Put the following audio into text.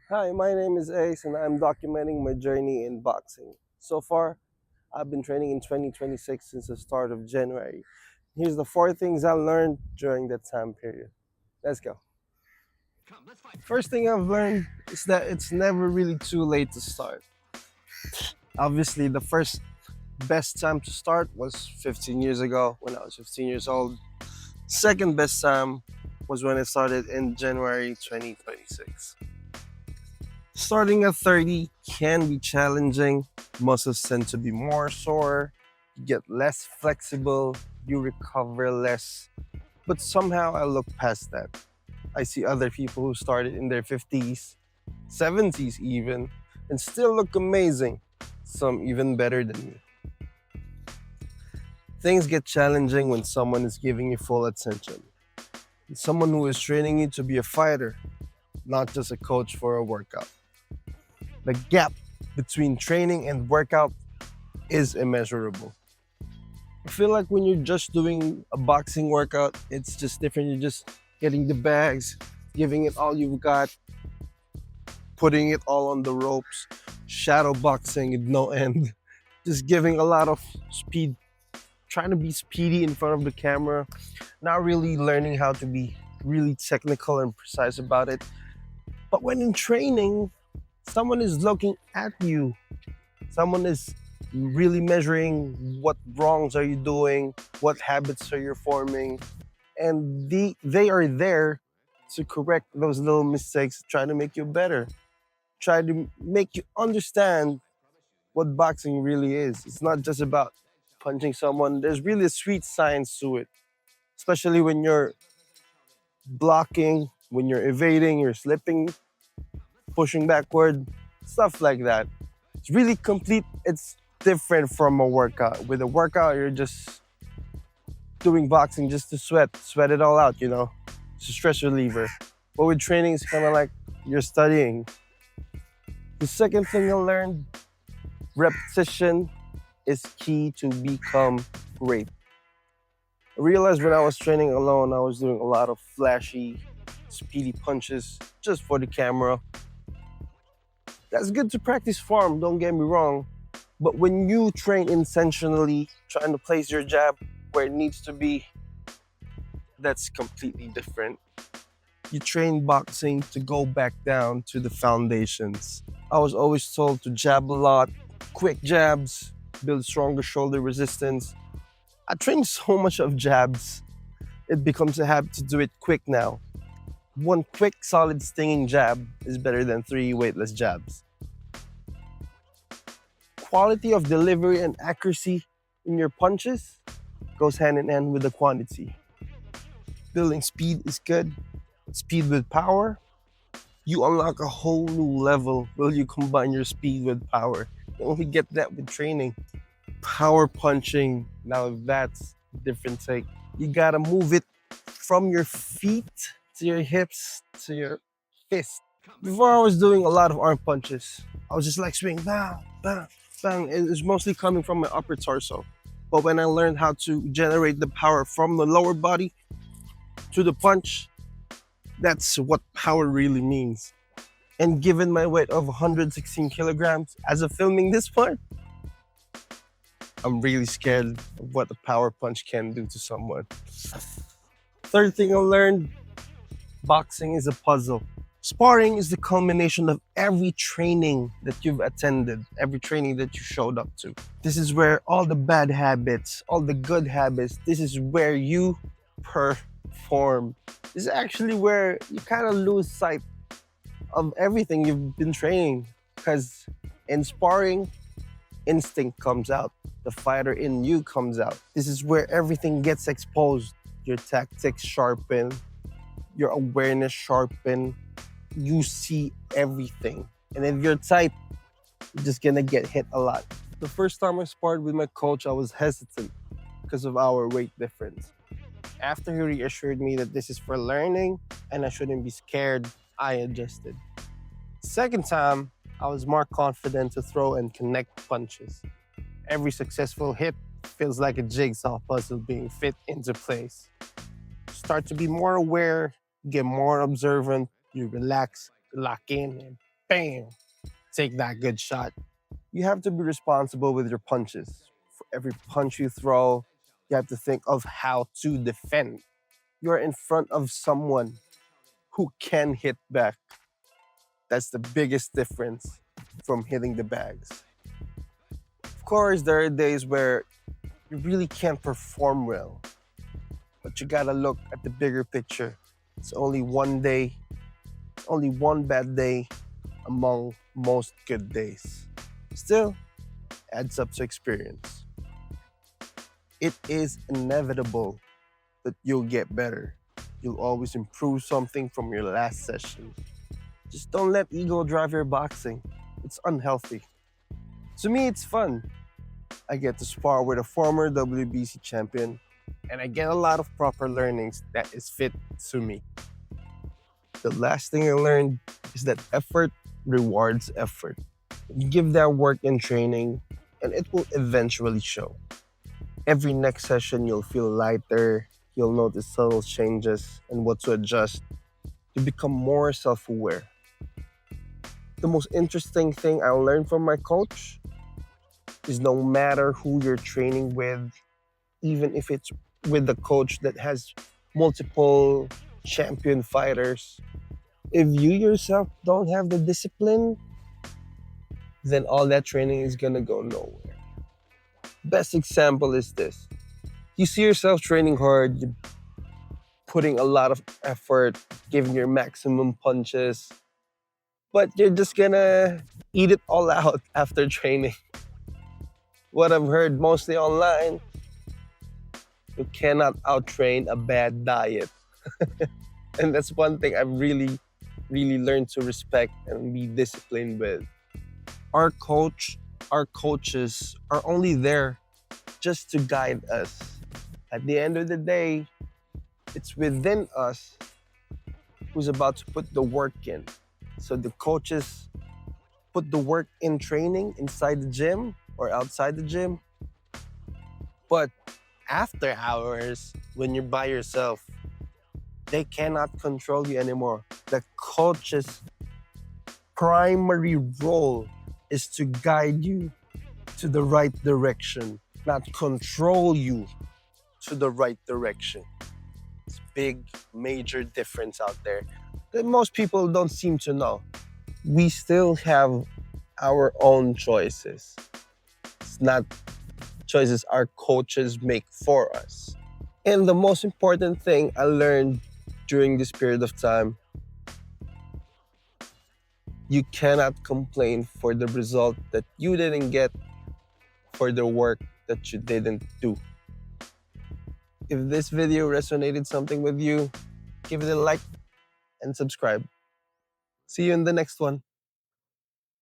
Hi, my name is Ace and I'm documenting my journey in boxing. So far, I've been training in 2026 since the start of January. Here's the four things I learned during that time period. Let's go. First thing I've learned is that it's never really too late to start. Obviously, the first best time to start was 15 years ago when I was 15 years old. Second best time was when I started in January 2026. Starting at 30 can be challenging. Muscles tend to be more sore, you get less flexible, you recover less. But somehow I look past that. I see other people who started in their 50s, 70s even, and still look amazing, some even better than me. Things get challenging when someone is giving you full attention. Someone who is training you to be a fighter, not just a coach for a workout. The gap between training and workout is immeasurable. I feel like when you're just doing a boxing workout, it's just different. You're just getting the bags, giving it all you've got, putting it all on the ropes, shadow boxing at no end, just giving a lot of speed, trying to be speedy in front of the camera, not really learning how to be really technical and precise about it. But when in training, someone is looking at you. Someone is really measuring what wrongs are you doing, what habits are you forming, and they are there to correct those little mistakes, try to make you better, try to make you understand what boxing really is. It's not just about punching someone. There's really a sweet science to it, especially when you're blocking, when you're evading, you're slipping, pushing backward, stuff like that. It's really complete. It's different from a workout. With a workout, you're just doing boxing just to sweat it all out, you know? It's a stress reliever. But with training, it's kind of like you're studying. The second thing I learned, repetition is key to become great. I realized when I was training alone, I was doing a lot of flashy, speedy punches just for the camera. That's good to practice form, don't get me wrong. But when you train intentionally, trying to place your jab where it needs to be, that's completely different. You train boxing to go back down to the foundations. I was always told to jab a lot, quick jabs, build stronger shoulder resistance. I trained so much of jabs, it becomes a habit to do it quick now. One quick, solid, stinging jab is better than three weightless jabs. Quality of delivery and accuracy in your punches goes hand in hand with the quantity. Building speed is good. Speed with power, you unlock a whole new level when you combine your speed with power. You only get that with training. Power punching, now that's a different take. You gotta move it from your feet to your hips to your fist. Before I was doing a lot of arm punches. I was just like swing, bang, bang, bang. It was mostly coming from my upper torso. But when I learned how to generate the power from the lower body to the punch, that's what power really means. And given my weight of 116 kilograms as of filming this part, I'm really scared of what a power punch can do to someone. Third thing I learned, boxing is a puzzle. Sparring is the culmination of every training that you've attended, every training that you showed up to. This is where all the bad habits, all the good habits, this is where you perform. This is actually where you kind of lose sight of everything you've been training. Because in sparring, instinct comes out, the fighter in you comes out. This is where everything gets exposed. Your tactics sharpen, your awareness sharpen, you see everything. And if you're tight, you're just gonna get hit a lot. The first time I sparred with my coach, I was hesitant because of our weight difference. After he reassured me that this is for learning and I shouldn't be scared, I adjusted. Second time, I was more confident to throw and connect punches. Every successful hit feels like a jigsaw puzzle being fit into place. Start to be more aware, get more observant, you relax, lock in, and bam, take that good shot. You have to be responsible with your punches. For every punch you throw, you have to think of how to defend. You're in front of someone who can hit back. That's the biggest difference from hitting the bags. Of course, there are days where you really can't perform well, but you gotta look at the bigger picture. It's only one day, only one bad day among most good days. Still, adds up to experience. It is inevitable that you'll get better. You'll always improve something from your last session. Just don't let ego drive your boxing. It's unhealthy. To me, it's fun. I get to spar with a former WBC champion, and I get a lot of proper learnings that is fit to me. The last thing I learned is that effort rewards effort. You give that work in training, and it will eventually show. Every next session, you'll feel lighter, you'll notice subtle changes and what to adjust to become more self aware. The most interesting thing I learned from my coach is no matter who you're training with, even if it's with a coach that has multiple champion fighters, if you yourself don't have the discipline, then all that training is gonna go nowhere. Best example is this. You see yourself training hard, you're putting a lot of effort, giving your maximum punches, but you're just gonna eat it all out after training. What I've heard mostly online, you cannot outtrain a bad diet. And that's one thing I've really learned to respect and be disciplined with. Our coach, our coaches are only there just to guide us. At the end of the day, it's within us who's about to put the work in. So the coaches put the work in training inside the gym or outside the gym. But after hours, when you're by yourself, they cannot control you anymore. The coach's primary role is to guide you to the right direction, not control you to the right direction. It's a big, major difference out there that most people don't seem to know. We still have our own choices. It's not choices our coaches make for us. And the most important thing I learned during this period of time, you cannot complain for the result that you didn't get for the work that you didn't do. If this video resonated something with you, give it a like and subscribe. See you in the next one.